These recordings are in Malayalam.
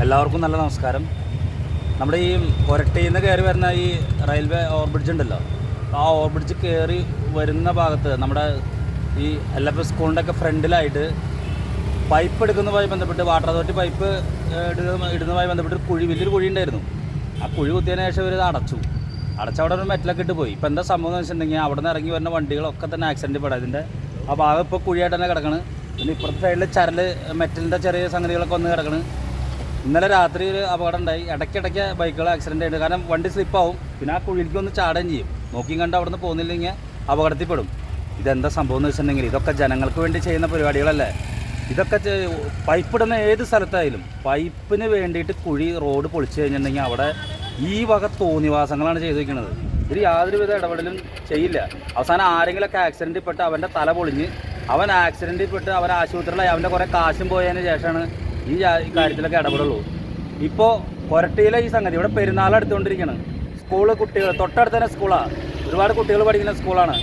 എല്ലാവർക്കും നല്ല നമസ്കാരം. നമ്മുടെ ഈ കൊരട്ടിയിൽ നിന്ന് കയറി വരുന്ന ഈ റെയിൽവേ ഓവർബ്രിഡ്ജ് ഉണ്ടല്ലോ, ആ ഓവർബ്രിഡ്ജ് കയറി വരുന്ന ഭാഗത്ത് നമ്മുടെ ഈ LFS സ്കൂളിൻ്റെയൊക്കെ ഫ്രണ്ടിലായിട്ട് പൈപ്പ് എടുക്കുന്നതുമായി ബന്ധപ്പെട്ട് വാട്ടർ അതോറിറ്റി പൈപ്പ് ഇടുന്നതുമായി ബന്ധപ്പെട്ട് വലിയൊരു കുഴി ഉണ്ടായിരുന്നു. ആ കുഴി കുത്തിയതിന് ശേഷം ഇവർ അടച്ചവിടെ ഒരു മെറ്റലൊക്കെ ഇട്ട് പോയി. ഇപ്പോൾ എന്താ സംഭവം എന്ന് വെച്ചിട്ടുണ്ടെങ്കിൽ അവിടെ നിന്ന് ഇറങ്ങി വരുന്ന വണ്ടികളൊക്കെ തന്നെ ആക്സിഡൻറ്റ് പെടാം. ഇതിൻ്റെ ആ ഭാഗം ഇപ്പോൾ കുഴിയായിട്ട് തന്നെ കിടക്കണം. പിന്നെ ഇപ്പുറത്തെ സൈഡിൽ മെറ്റലിൻ്റെ ചെറിയ സംഗതികളൊക്കെ വന്ന് കിടക്കണം. ഇന്നലെ രാത്രി ഒരു അപകടം ഉണ്ടായി. ഇടയ്ക്കിടയ്ക്ക് ബൈക്കുകൾ ആക്സിഡൻ്റ് ആയിട്ട്, കാരണം വണ്ടി സ്ലിപ്പാവും, പിന്നെ ആ കുഴിയിലേക്ക് ഒന്ന് ചാടുകയും ചെയ്യും. നോക്കിയും കണ്ട് അവിടെ നിന്ന് പോകുന്നില്ലെങ്കിൽ അപകടത്തിൽപ്പെടും. ഇതെന്താ സംഭവം എന്ന് വെച്ചിട്ടുണ്ടെങ്കിൽ ഇതൊക്കെ ജനങ്ങൾക്ക് വേണ്ടി ചെയ്യുന്ന പരിപാടികളല്ലേ. ഇതൊക്കെ പൈപ്പ് ഇടുന്ന ഏത് സ്ഥലത്തായാലും പൈപ്പിന് വേണ്ടിയിട്ട് റോഡ് പൊളിച്ചു കഴിഞ്ഞിട്ടുണ്ടെങ്കിൽ അവിടെ ഈ വക തോന്നിവാസങ്ങളാണ് ചെയ്തു വയ്ക്കുന്നത്. ഇത് യാതൊരുവിധ ഇടപെടലും ചെയ്യില്ല. അവസാനം ആരെങ്കിലുമൊക്കെ ആക്സിഡൻറ്റിൽ പെട്ട് അവൻ്റെ തല പൊളിഞ്ഞ് അവൻ ആക്സിഡൻറ്റിൽ പെട്ട് അവൻ ആശുപത്രിയിലായി അവൻ്റെ കുറേ കാശും പോയതിന് ശേഷമാണ് ഈ കാര്യത്തിലൊക്കെ ഇടപെടുള്ളൂ. ഇപ്പോൾ കൊരട്ടിയിലെ ഈ സംഗതി ഇവിടെ പെരുന്നാൾ എടുത്തുകൊണ്ടിരിക്കുകയാണ്. കുട്ടികൾ തൊട്ടടുത്ത് തന്നെ സ്കൂളാണ്, ഒരുപാട് കുട്ടികൾ പഠിക്കുന്ന സ്കൂളാണ്.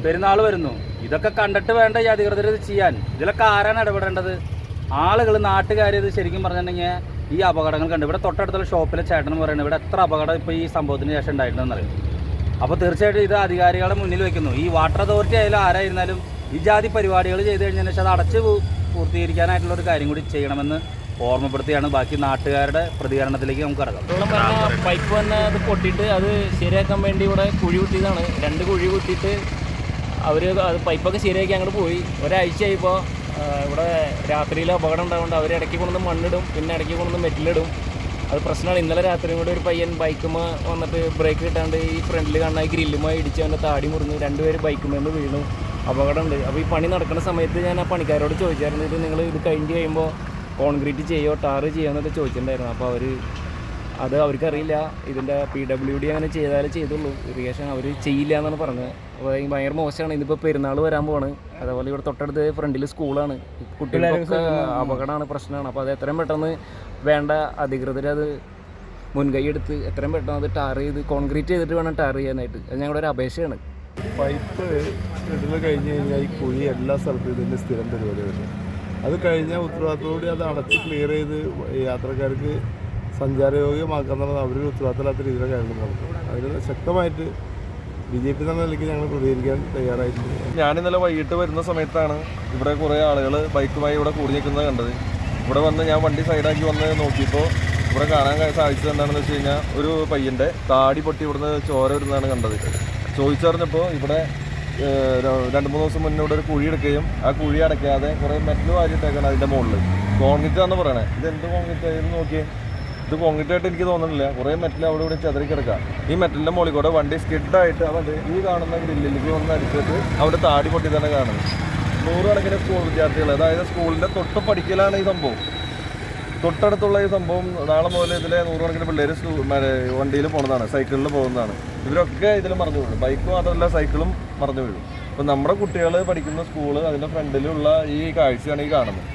പെരുന്നാൾ വരുന്നു. ഇതൊക്കെ കണ്ടിട്ട് വേണ്ട ഈ അധികൃതർ ഇത് ചെയ്യാൻ. ഇതിലൊക്കെ ആരാണ് ഇടപെടേണ്ടത്? ആളുകൾ, നാട്ടുകാർ. ഇത് ശരിക്കും പറഞ്ഞിട്ടുണ്ടെങ്കിൽ ഈ അപകടങ്ങൾ കണ്ട് ഇവിടെ തൊട്ടടുത്തുള്ള ഷോപ്പിലെ ചേട്ടൻ പറയുന്നത് ഇവിടെ എത്ര അപകടം ഇപ്പോൾ ഈ സംഭവത്തിന് ശേഷം ഉണ്ടായിട്ടുണ്ടെന്ന് അറിയും. അപ്പോൾ തീർച്ചയായിട്ടും ഇത് അധികാരികളുടെ മുന്നിൽ വയ്ക്കുന്നു. ഈ വാട്ടർ അതോറിറ്റി ആയാലും ആരായിരുന്നാലും ഈ ജാതി പരിപാടികൾ ചെയ്ത് കഴിഞ്ഞതിന് ശേഷം അത് അടച്ച് പൂർത്തീകരിക്കാനായിട്ടുള്ളൊരു കാര്യം കൂടി ചെയ്യണമെന്ന് ഓർമ്മപ്പെടുത്തിയാണ്. ബാക്കി നാട്ടുകാരുടെ പ്രതികരണത്തിലേക്ക് നമുക്ക് കടക്കാം. പൈപ്പ് വന്ന് അത് പൊട്ടിയിട്ട് അത് ശരിയാക്കാൻ വേണ്ടി ഇവിടെ കുഴി കുത്തിയതാണ്. 2 കുഴി കുത്തിയിട്ട് അവർ അത് പൈപ്പൊക്കെ ശരിയാക്കി അങ്ങോട്ട് പോയി. ഒരാഴ്ചയായിപ്പോൾ ഇവിടെ രാത്രിയിൽ അപകടം ഉണ്ടാകുകൊണ്ട് അവർ ഇടയ്ക്ക് കൊണ്ടുവന്ന് മണ്ണിടും, പിന്നെ ഇടയ്ക്ക് കൊണ്ടുവന്ന് മെറ്റിലിടും. അത് പ്രശ്നമാണ്. ഇന്നലെ രാത്രിയും കൂടെ ഒരു പയ്യൻ ബൈക്കുമ്പോൾ വന്നിട്ട് ബ്രേക്ക് കിട്ടാണ്ട് ഈ ഫ്രണ്ടിൽ കാണുന്ന ഈ ഗ്രില്ലുമായി ഇടിച്ച് അവൻ്റെ താടി മുറിഞ്ഞു. 2 പേര് ബൈക്കുമ്പോൾ വീണു. അപകടമുണ്ട്. അപ്പോൾ ഈ പണി നടക്കുന്ന സമയത്ത് ഞാൻ ആ പണിക്കാരോട് ചോദിച്ചായിരുന്നു, ഇത് നിങ്ങൾ ഇത് കഴിഞ്ഞ് കഴിയുമ്പോൾ കോൺക്രീറ്റ് ചെയ്യോ ടാറ് ചെയ്യുമോ എന്നൊക്കെ ചോദിച്ചിട്ടുണ്ടായിരുന്നു. അപ്പോൾ അവർക്കറിയില്ല. ഇതിൻ്റെ PWD അങ്ങനെ ചെയ്താലേ ചെയ്തുള്ളൂ, ഇറിഗേഷൻ അവർ ചെയ്യില്ല എന്നാണ് പറഞ്ഞത്. അപ്പോൾ ഭയങ്കര മോശമാണ്. ഇതിപ്പോൾ പെരുന്നാൾ വരാൻ പോവാണ്. അതേപോലെ ഇവിടെ തൊട്ടടുത്ത് ഫ്രണ്ടിൽ സ്കൂളാണ്. കുട്ടികൾക്കൊക്കെ അപകടമാണ്, പ്രശ്നമാണ്. അപ്പോൾ അത് എത്രയും പെട്ടെന്ന് വേണ്ട അധികൃതർ അത് മുൻകൈ എടുത്ത് എത്രയും പെട്ടെന്ന് അത് ടാർ ചെയ്ത് കോൺക്രീറ്റ് ചെയ്തിട്ട് വേണം ടാർ ചെയ്യാനായിട്ട്. അത് ഞങ്ങളുടെ ഒരു അപേക്ഷയാണ്. പൈപ്പ് ഇടൽ കഴിഞ്ഞ് കഴിഞ്ഞാൽ ഈ കുഴി എല്ലാ സ്ഥലത്തും ഇതിൻ്റെ സ്ഥിരം പരിപാടി വരും. അത് കഴിഞ്ഞാൽ ഉത്തരവാദിത്തത്തോടെ അത് അടച്ച് ക്ലിയർ ചെയ്ത് യാത്രക്കാർക്ക് സഞ്ചാരയോഗ്യമാക്കുന്നത് അവരൊരു ഉത്തരവാദിത്തമില്ലാത്ത രീതിയിലുള്ള കാര്യങ്ങൾ നടക്കും. അതിന് ശക്തമായിട്ട് BJP എന്ന നിലയ്ക്ക് ഞങ്ങൾ പ്രതികരിക്കാൻ തയ്യാറായിട്ടുണ്ട്. ഞാനിന്നലെ വൈകിട്ട് വരുന്ന സമയത്താണ് ഇവിടെ കുറേ ആളുകൾ ബൈക്കുമായി ഇവിടെ കൂടി നിൽക്കുന്നത് കണ്ടത്. ഇവിടെ വന്ന് ഞാൻ വണ്ടി സൈഡാക്കി വന്ന് നോക്കിയപ്പോൾ ഇവിടെ കാണാൻ സാധിച്ചത് എന്താണെന്ന് വെച്ച് കഴിഞ്ഞാൽ ഒരു പയ്യൻ്റെ താടി പൊട്ടി ഇവിടുന്ന് ചോര വരുന്നതാണ് കണ്ടത്. ചോദിച്ചറിഞ്ഞപ്പോൾ ഇവിടെ 2-3 ദിവസം മുന്നേ ഇവിടെ ഒരു കുഴി എടുക്കുകയും ആ കുഴി അടയ്ക്കാതെ കുറേ മെറ്റൽ വാരിയിട്ടേക്കാണ് അതിൻ്റെ മുകളിൽ. കോൺക്രീറ്റാണെന്ന് പറയണേ. ഇത് എന്ത് കോൺക്രീറ്റ് ആയിരുന്നു നോക്കിയേ. ഇത് കോൺക്രീറ്റ് ആയിട്ട് എനിക്ക് തോന്നുന്നില്ല. കുറേ മെറ്റൽ അവിടെ ഇവിടെ ചെതറി കിടക്കുക. ഈ മെറ്റലിൻ്റെ മുകളിൽ കൂടെ വണ്ടി സ്കിഡായിട്ട് അവൻ്റെ ഈ കാണുന്ന ഗ്രില്ലിലേക്ക് വന്ന് അടിച്ചിട്ട് അവിടെ താടി പൊട്ടി തന്നെ കാണുന്നത്. 100 കണക്കിന് സ്കൂൾ വിദ്യാർത്ഥികൾ, അതായത് സ്കൂളിൻ്റെ തൊട്ട് പഠിക്കലാണ് ഈ സംഭവം. തൊട്ടടുത്തുള്ള ഈ സംഭവം നാളെ മുതൽ ഇതിലെ 100 കണക്കിന് പിള്ളേർ വണ്ടിയിൽ പോകുന്നതാണ്, സൈക്കിളിൽ പോകുന്നതാണ്. ഇവരൊക്കെ ഇതിൽ മറിഞ്ഞു വീഴും. ബൈക്ക് മാത്രമല്ല സൈക്കിളും മറിഞ്ഞു വീഴും. അപ്പം നമ്മുടെ കുട്ടികൾ പഠിക്കുന്ന സ്കൂള് അതിൻ്റെ ഫ്രണ്ടിലുള്ള ഈ കാഴ്ചയാണ് ഈ കാണുന്നത്.